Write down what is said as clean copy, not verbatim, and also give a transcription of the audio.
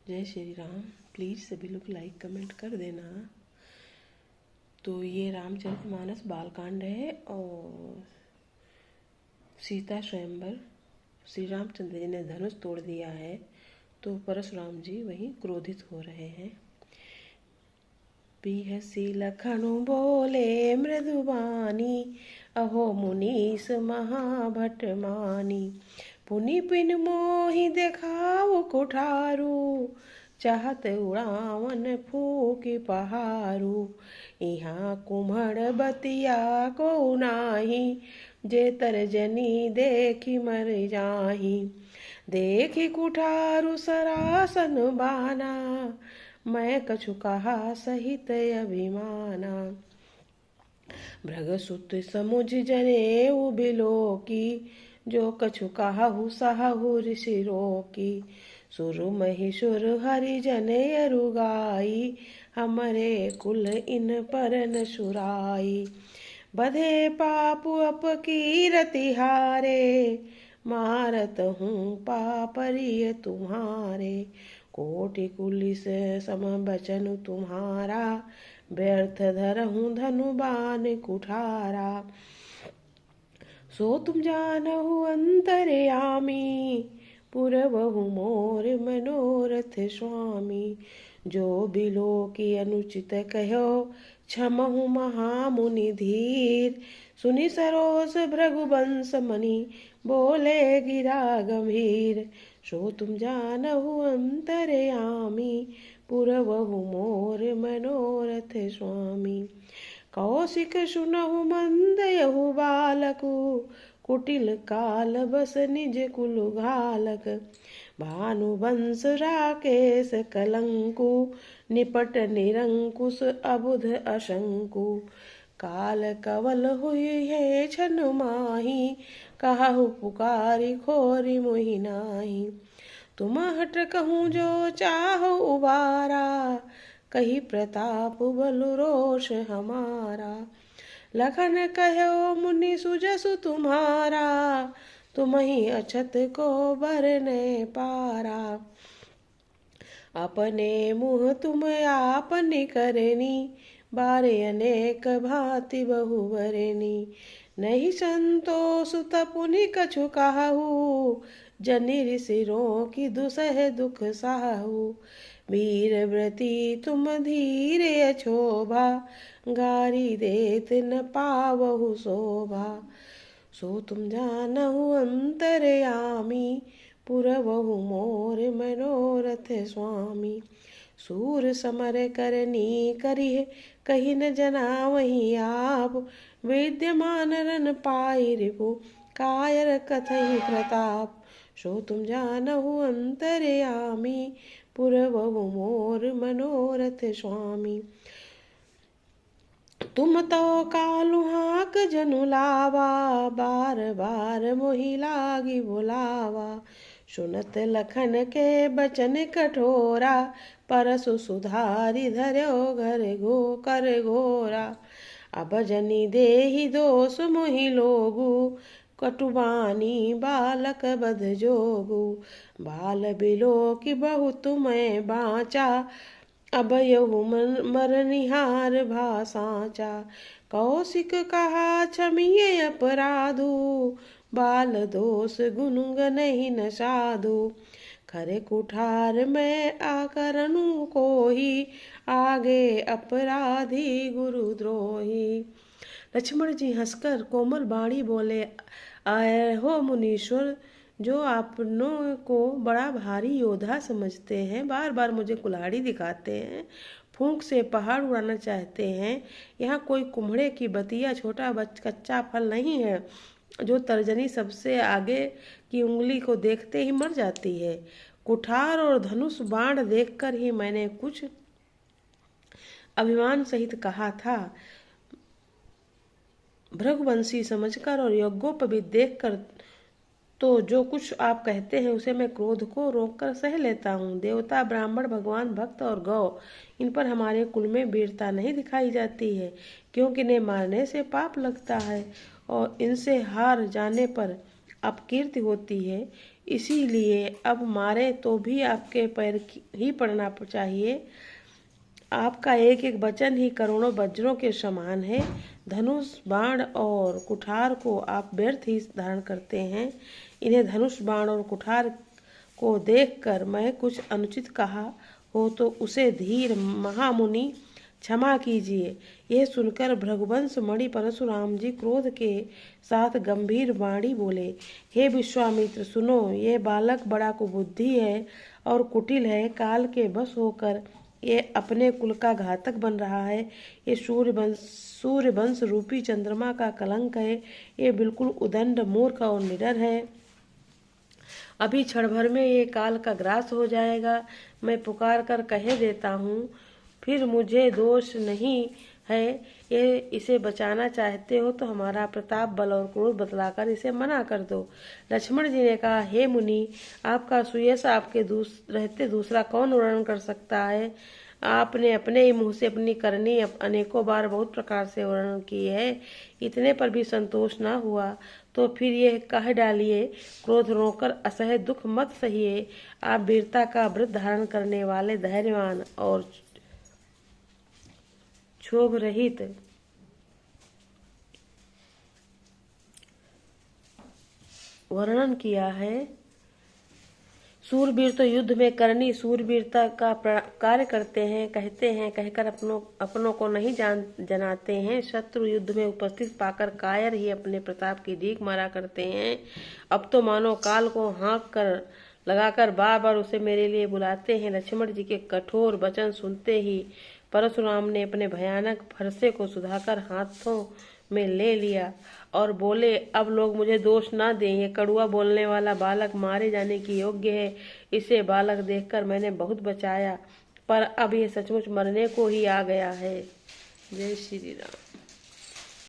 जय श्री राम। प्लीज़ सभी लोग लाइक कमेंट कर देना। तो ये रामचरितमानस बालकांड है और सीता स्वयंवर। श्री रामचंद्र जी ने धनुष तोड़ दिया है तो परशुराम जी वहीं क्रोधित हो रहे हैं। बिहसी लखनु बोले मृदुबानी, अहो मुनीस महाभट मानी। पुनि पिन मोहि देखाओ कुठारू, चाहत उड़ावन फूकी पहारू। यहाँ कुम्हड़ बतिया को नाही, जे तर्जनी देखी मर जाही। देखी कुठारू सरासन बाना, मैं कछु कहा सहित अभिमाना। भृगसुत समुझ जनेऊ बिलोकी, जो कछु कहु सहु ऋषि रोकी। सुर महिषुर हरिजन अरुगाई, हमरे कुल इन पर न सुराई। बधे पापु अपकीरति हारे, मारत हूँ पापरिय तुम्हारे। कोटि कुलिस सम बचन तुम्हारा, व्यर्थ धरहूँ धनु बाण कुठारा। सो तुम जानहु अंतर्यामी, पुरवहु मोर मनोरथ स्वामी। जो बिलो की अनुचित कहो, क्षमहु महामुनि धीर। सुनि सरोस भृगुवंश मणि, बोले गिरा गंभीर। सो तुम जानहु अंतर्यामी, पुरवहु मोर मनोरथ स्वामी। कौशिक सुनहु मंदयहु बालकु, कुटिल काल बस निज कुल घालक। भानुवंश राकेश कलंकु, निपट निरंकुश अबुध अशंकु। काल कवल हुई है छन माही, कहु पुकारी खोरी मोहि नाही। तुम हट कहूँ जो चाहो उबारा, कही प्रताप बल रोष हमारा। लखन कहो मुनि सुजसु तुम्हारा, तुम ही अछत को बरने पारा। अपने मुँह तुम आपनि करनी, बारे अनेक भांति बहुवरनी। नहीं संतोष तपुनि कछु कहु, जनि ऋषि रोकी दुसह दुख साहु। वीर व्रती तुम धीर अछोभा, गारी देत न पावहु शोभा। सो तुम जानहु अंतर्यामी, पुरवहु मोर मनोरथ स्वामी। सूर समर करनी करिह, कही न जना वही आप। विद्यमान रन पाई रिपु, कायर कथहि प्रताप। सो तुम जानहु अंतर्यामी, पुरवहु मोर मनोरथ स्वामी। तुम तो कालु हाक जनु लावा, बार बार मोहि लागी बुलावा। सुनत लखन के बचन कठोरा, परसु सुधारी धर्यो घर घो कर घोरा। अब जनि देहि दोष मोहि लोगु, कटुबानी बालक बध जोगु। बाल बिलो की बहुत मैं बाँचा, अब यहु मरनिहार भा साँचा। कौशिक कहा क्षमिये अपराधु, बाल दोष गुण गनहि न साधु। खरे कुठार में आकरनु कोही, आगे अपराधी गुरुद्रोही। लक्ष्मण जी हंसकर कोमल बाणी बोले, आए हो मुनीश्वर, जो आपनों को बड़ा भारी योद्धा समझते हैं, बार बार मुझे कुल्हाड़ी दिखाते हैं, फूंक से पहाड़ उड़ाना चाहते हैं। यहाँ कोई कुम्हड़े की बतिया छोटा कच्चा फल नहीं है, जो तर्जनी सबसे आगे की उंगली को देखते ही मर जाती है। कुठार और धनुष बाण देखकर ही मैंने कुछ अभिमान सहित कहा था। भृगुवंशी समझकर और यज्ञोपवीत देखकर तो जो कुछ आप कहते हैं उसे मैं क्रोध को रोककर सह लेता हूँ। देवता, ब्राह्मण, भगवान, भक्त और गौ, इन पर हमारे कुल में वीरता नहीं दिखाई जाती है, क्योंकि इन्हें मारने से पाप लगता है और इनसे हार जाने पर अपकीर्ति होती है। इसीलिए अब मारे तो भी आपके पैर ही पड़ना चाहिए। आपका एक एक वचन ही करोड़ों वज्रों के समान है। धनुष, बाण और कुठार को आप व्यर्थ ही धारण करते हैं। इन्हें धनुष, बाण और कुठार को देखकर मैं कुछ अनुचित कहा हो तो उसे धीर महामुनि क्षमा कीजिए। यह सुनकर भृगुवंश मणि परशुराम जी क्रोध के साथ गंभीर वाणी बोले, हे विश्वामित्र सुनो, यह बालक बड़ा कुबुद्धि है और कुटिल है। काल के वश होकर ये अपने कुल का घातक बन रहा है। ये सूर्यवंश रूपी चंद्रमा का कलंक है। ये बिल्कुल उदंड, मूर्ख और निडर है। अभी क्षण भर में ये काल का ग्रास हो जाएगा। मैं पुकार कर कह देता हूँ, फिर मुझे दोष नहीं है। ये इसे बचाना चाहते हो तो हमारा प्रताप, बल और क्रोध बतलाकर इसे मना कर दो। लक्ष्मण जी ने कहा, हे मुनि, आपका सुयश आपके रहते दूसरा कौन वर्णन कर सकता है। आपने अपने ही मुंह से अपनी करनी अनेकों बार बहुत प्रकार से वर्णन की है। इतने पर भी संतोष न हुआ तो फिर ये कह डालिए, क्रोध रोकर असह्य दुख मत सहिए। आप वीरता का व्रत धारण करने वाले, धैर्यवान और क्षोभ रहित वर्णन किया है। सूरवीर तो युद्ध में करनी सूरवीरता का कार्य करते हैं, कहते हैं, कहकर अपनों को नहीं जनाते हैं। शत्रु युद्ध में उपस्थित पाकर कायर ही अपने प्रताप की डीक मारा करते हैं। अब तो मानो काल को हाँक कर लगाकर बार बार उसे मेरे लिए बुलाते हैं। लक्ष्मण जी के कठोर वचन सुनते ही परशुराम ने अपने भयानक फरसे को सुधाकर हाथों में ले लिया और बोले, अब लोग मुझे दोष ना दें। ये कड़ुआ बोलने वाला बालक मारे जाने की योग्य है। इसे बालक देखकर मैंने बहुत बचाया, पर अब ये सचमुच मरने को ही आ गया है। जय श्री राम।